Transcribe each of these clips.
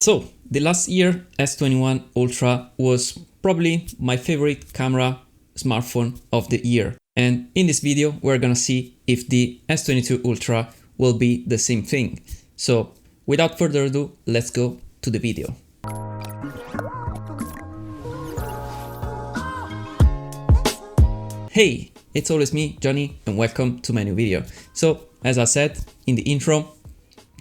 So the last year S21 Ultra was probably my favorite camera smartphone of the year. And in this video, we're gonna see if the S22 Ultra will be the same thing. So without further ado, let's go to the video. Hey, it's always me, Johnny, and welcome to my new video. So as I said in the intro,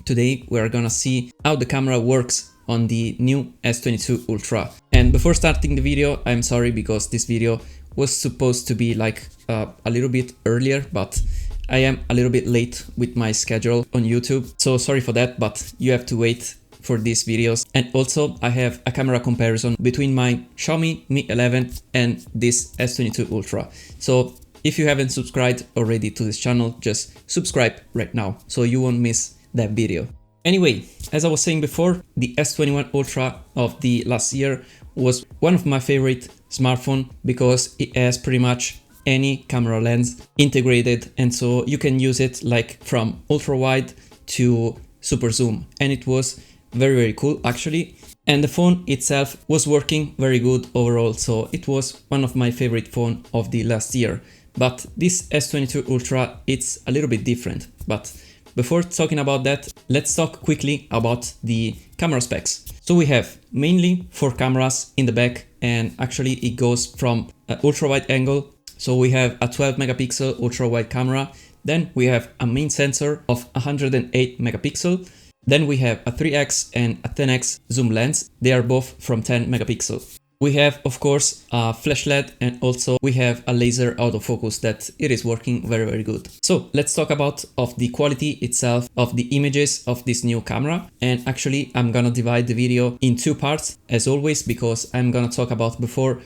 today we're gonna see how the camera works on the new S22 Ultra. And before starting the video, I'm sorry because this video was supposed to be like a little bit earlier, but I am a little bit late with my schedule on YouTube. So sorry for that, but you have to wait for these videos. And also I have a camera comparison between my Xiaomi Mi 11 and this S22 Ultra. So if you haven't subscribed already to this channel, just subscribe right now so you won't miss that video. Anyway, as I was saying before, the S21 Ultra of the last year was one of my favorite smartphones because it has pretty much any camera lens integrated, and so you can use it like from ultra wide to super zoom, and it was very cool actually. And the phone itself was working very good overall, so it was one of my favorite phone of the last year. But this S22 Ultra, it's a little bit different. But before talking about that, let's talk quickly about the camera specs. So we have mainly 4 cameras in the back, and actually it goes from ultra wide angle. So we have a 12 megapixel ultra wide camera, then we have a main sensor of 108 megapixel, then we have a 3x and a 10x zoom lens. They are both from 10 megapixel. We have, of course, a flash LED, and also we have a laser autofocus that it is working very good. So let's talk about the quality itself of the images of this new camera. And actually I'm gonna divide the video in 2 parts as always, because I'm gonna talk about before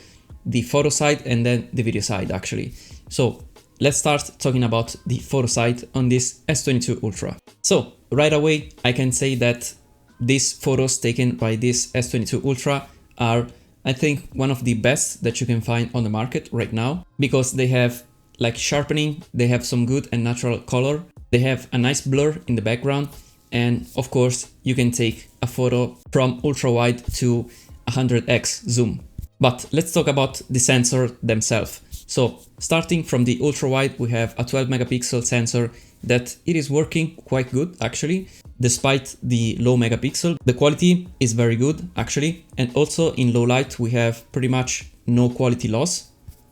the photo side and then the video side actually. So let's start talking about the photo side on this S22 Ultra. So right away I can say that these photos taken by this S22 Ultra are, I think, one of the best that you can find on the market right now, because they have like sharpening, they have some good and natural color, they have a nice blur in the background, and of course you can take a photo from ultra wide to 100x zoom. But let's talk about the sensor themselves. So starting from the ultra wide, we have a 12 megapixel sensor that it is working quite good actually. Despite the low megapixel, the quality is very good actually. And also in low light, we have pretty much no quality loss.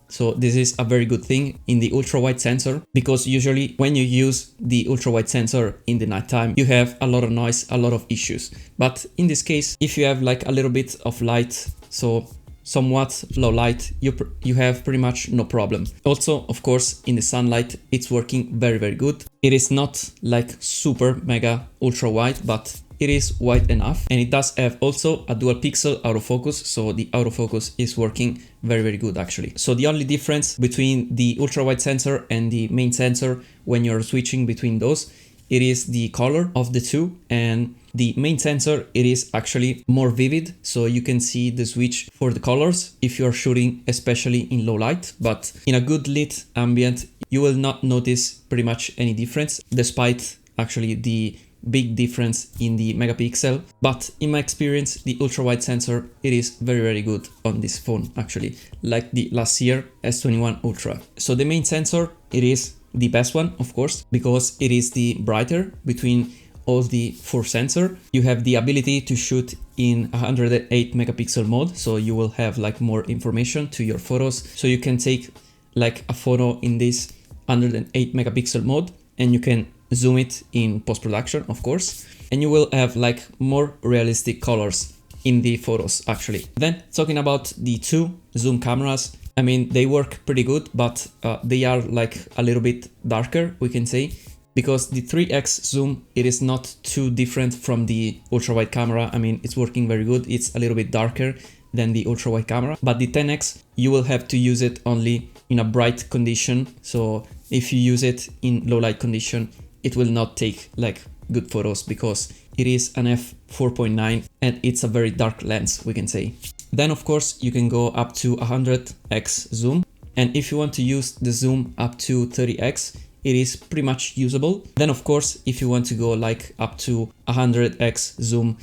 So this is a very good thing in the ultra wide sensor, because usually when you use the ultra wide sensor in the nighttime, you have a lot of noise, a lot of issues. But in this case, if you have like a little bit of light, so somewhat low light, you have pretty much no problem. Also, of course, in the sunlight, it's working very good. It is not like super mega ultra wide, but it is wide enough, and it does have also a dual pixel autofocus, so the autofocus is working very good actually. So the only difference between the ultra wide sensor and the main sensor when you're switching between those, it is the color of the two. And the main sensor, it is actually more vivid, so you can see the switch for the colors if you're shooting especially in low light. But in a good lit ambient, you will not notice pretty much any difference, despite actually the big difference in the megapixel. But in my experience, the ultra wide sensor, it is very good on this phone actually, like the last year S21 Ultra. So the main sensor, it is the best one, of course, because it is the brighter between all the 4 sensor. You have the ability to shoot in 108 megapixel mode, so you will have like more information to your photos. So you can take like a photo in this 108 megapixel mode, and you can zoom it in post-production, of course, and you will have like more realistic colors in the photos actually. Then talking about the 2 zoom cameras, I mean, they work pretty good, but they are like a little bit darker, we can say, because the 3x zoom, it is not too different from the ultra wide camera. I mean, it's working very good. It's a little bit darker than the ultra wide camera, but the 10x, you will have to use it only in a bright condition. So if you use it in low light condition, it will not take like good photos, because it is an f4.9 and it's a very dark lens, we can say. Then of course you can go up to 100x zoom, and if you want to use the zoom up to 30x, it is pretty much usable. Then of course, if you want to go like up to 100x zoom,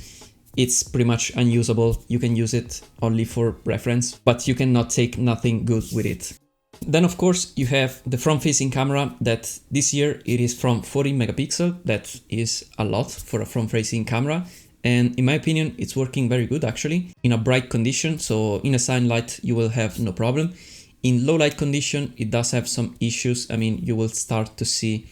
it's pretty much unusable. You can use it only for reference, but you cannot take nothing good with it. Then of course you have the front-facing camera that this year it is from 40 megapixel. That is a lot for a front-facing camera. And in my opinion, it's working very good actually in a bright condition. So in a sunlight, you will have no problem. In low light condition, it does have some issues. I mean, you will start to see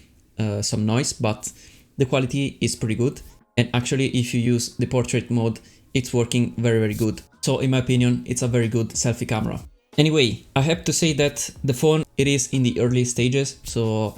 some noise, but the quality is pretty good. And actually, if you use the portrait mode, it's working very, very good. So in my opinion, it's a very good selfie camera. Anyway, I have to say that the phone, it is in the early stages. So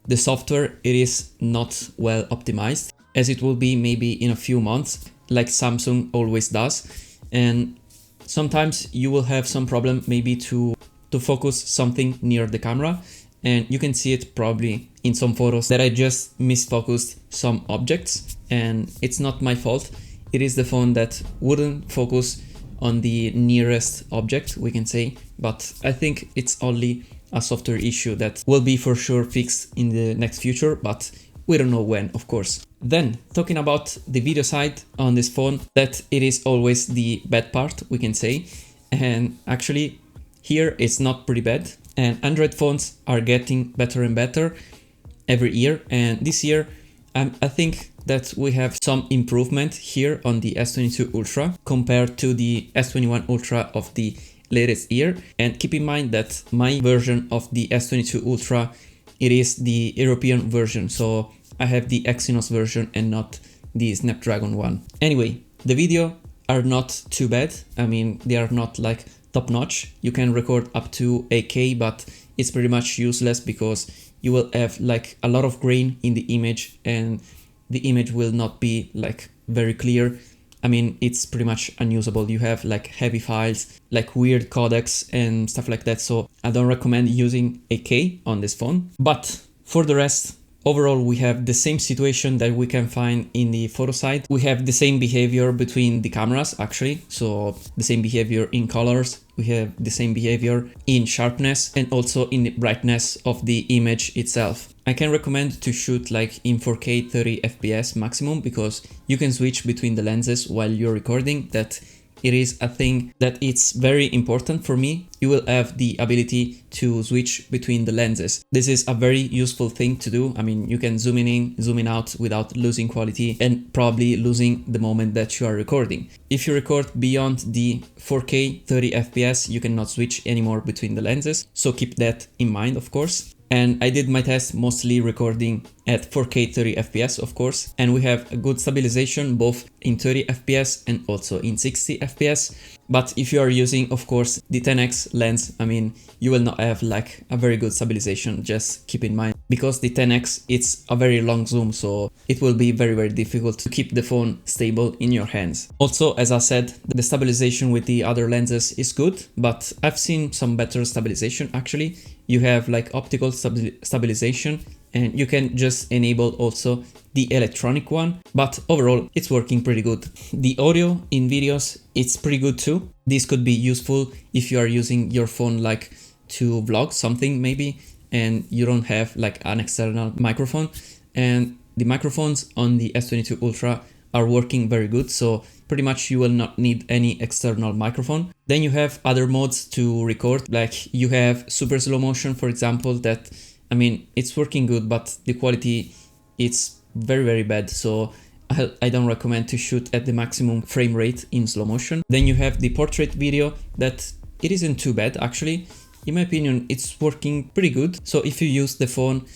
the software, it is not well optimized, as it will be maybe in a few months, like Samsung always does. And sometimes you will have some problem maybe to focus something near the camera. And you can see it probably in some photos that I just misfocused some objects, and it's not my fault. It is the phone that wouldn't focus on the nearest object, we can say, but I think it's only a software issue that will be for sure fixed in the next future, but we don't know when, of course. Then, talking about the video side on this phone, that it is always the bad part, we can say. And actually, here it's not pretty bad. And Android phones are getting better and better every year. And this year, I think that we have some improvement here on the S22 Ultra compared to the S21 Ultra of the latest year. And keep in mind that my version of the S22 Ultra, it is the European version. So I have the Exynos version and not the Snapdragon one. Anyway, the video are not too bad. I mean, they are not like top notch. You can record up to 8K, but it's pretty much useless because you will have like a lot of grain in the image and the image will not be like very clear. I mean, it's pretty much unusable. You have like heavy files, like weird codecs and stuff like that. So I don't recommend using 8K on this phone. But for the rest, overall, we have the same situation that we can find in the photo side. We have the same behavior between the cameras, actually. So the same behavior in colors. We have the same behavior in sharpness and also in the brightness of the image itself. I can recommend to shoot like in 4K 30 FPS maximum because you can switch between the lenses while you're recording. That it is a thing that it's very important for me. You will have the ability to switch between the lenses. This is a very useful thing to do. I mean, you can zoom in, zoom in out without losing quality and probably losing the moment that you are recording. If you record beyond the 4K 30 FPS, you cannot switch anymore between the lenses. So keep that in mind, of course. And I did my test mostly recording at 4K 30 FPS, of course. And we have a good stabilization both in 30 FPS and also in 60 FPS. But if you are using, of course, the 10x lens, I mean, you will not have like a very good stabilization, just keep in mind. Because the 10x, it's a very long zoom, so it will be very, very difficult to keep the phone stable in your hands. Also, as I said, the stabilization with the other lenses is good, but I've seen some better stabilization actually. You have like optical stabilization and you can just enable also the electronic one, but overall it's working pretty good. The audio in videos, it's pretty good too. This could be useful if you are using your phone like to vlog something maybe and you don't have like an external microphone, and the microphones on the S22 Ultra are working very good, so pretty much you will not need any external microphone. Then you have other modes to record, like you have super slow motion, for example, that, I mean, it's working good, but the quality, it's very, very bad. So I don't recommend to shoot at the maximum frame rate in slow motion. Then you have the portrait video that it isn't too bad, actually. In my opinion, it's working pretty good. So if you use the phone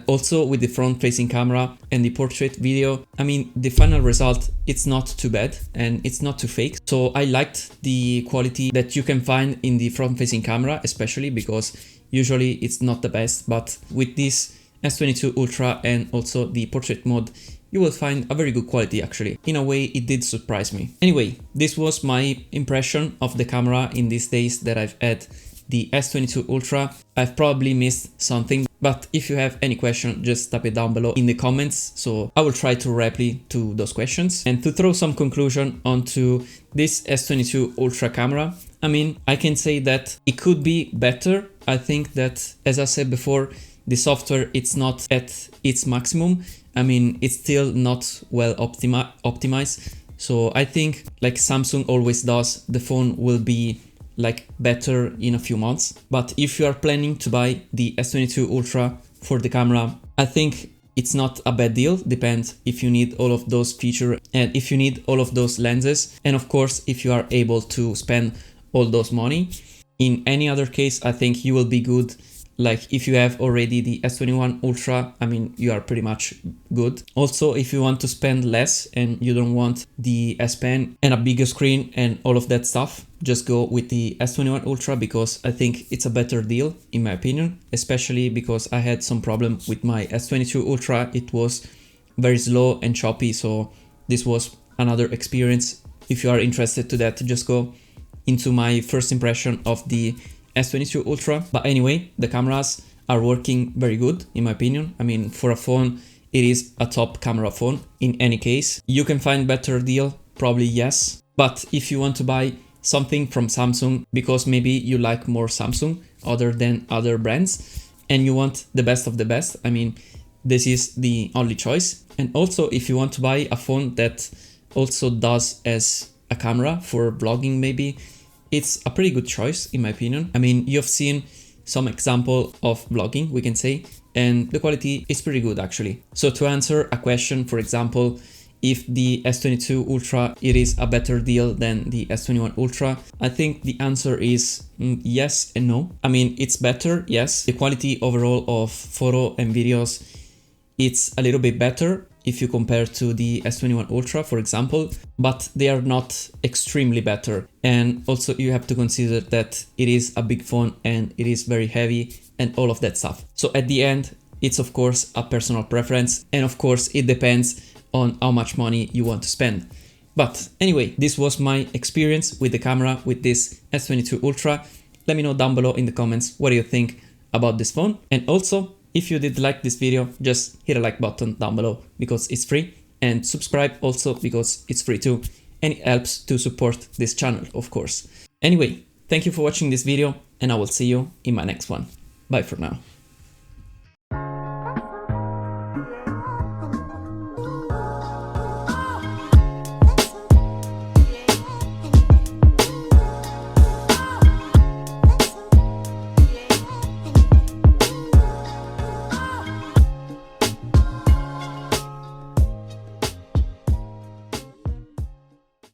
also with the front facing camera and the portrait video, I mean, the final result, it's not too bad and it's not too fake. So I liked the quality that you can find in the front facing camera, especially because usually it's not the best, but with this S22 Ultra and also the portrait mode, you will find a very good quality actually. In a way, it did surprise me. Anyway, this was my impression of the camera in these days that I've had the S22 Ultra. I've probably missed something, but if you have any question, just type it down below in the comments, so I will try to reply to those questions. And to throw some conclusion onto this S22 Ultra camera, I mean, I can say that it could be better. I think that, as I said before, the software, it's not at its maximum. I mean, it's still not well optimized, So I think, like Samsung always does, the phone will be like better in a few months. But if you are planning to buy the S22 Ultra for the camera, I think it's not a bad deal. Depends if you need all of those features and if you need all of those lenses, and of course if you are able to spend all those money. In any other case, I think you will be good. Like if you have already the S21 Ultra, I mean, you are pretty much good. Also, if you want to spend less and you don't want the S Pen and a bigger screen and all of that stuff, just go with the S21 Ultra, because I think it's a better deal in my opinion, especially because I had some problem with my S22 Ultra. It was very slow and choppy, so this was another experience. If you are interested to that, just go into my first impression of the S22 Ultra. But anyway, the cameras are working very good in my opinion. I mean, for a phone, it is a top camera phone in any case. You can find better deal, probably yes. But if you want to buy something from Samsung, because maybe you like more Samsung other than other brands, and you want the best of the best, I mean, this is the only choice. And also, if you want to buy a phone that also does as a camera for vlogging maybe, it's a pretty good choice in my opinion. I mean, you've seen some example of vlogging, we can say, and the quality is pretty good actually. So to answer a question, for example, if the S22 Ultra, it is a better deal than the S21 Ultra, I think the answer is yes and no. I mean, it's better, yes. The quality overall of photo and videos, it's a little bit better if you compare to the S21 Ultra, for example, but they are not extremely better. And also you have to consider that it is a big phone and it is very heavy and all of that stuff. So at the end, it's of course a personal preference, and of course it depends on how much money you want to spend. But anyway, this was my experience with the camera with this S22 Ultra. Let me know down below in the comments what do you think about this phone. And also, if you did like this video, just hit a like button down below because it's free, and subscribe also because it's free too, and it helps to support this channel, of course. Anyway, thank you for watching this video, and I will see you in my next one. Bye for now.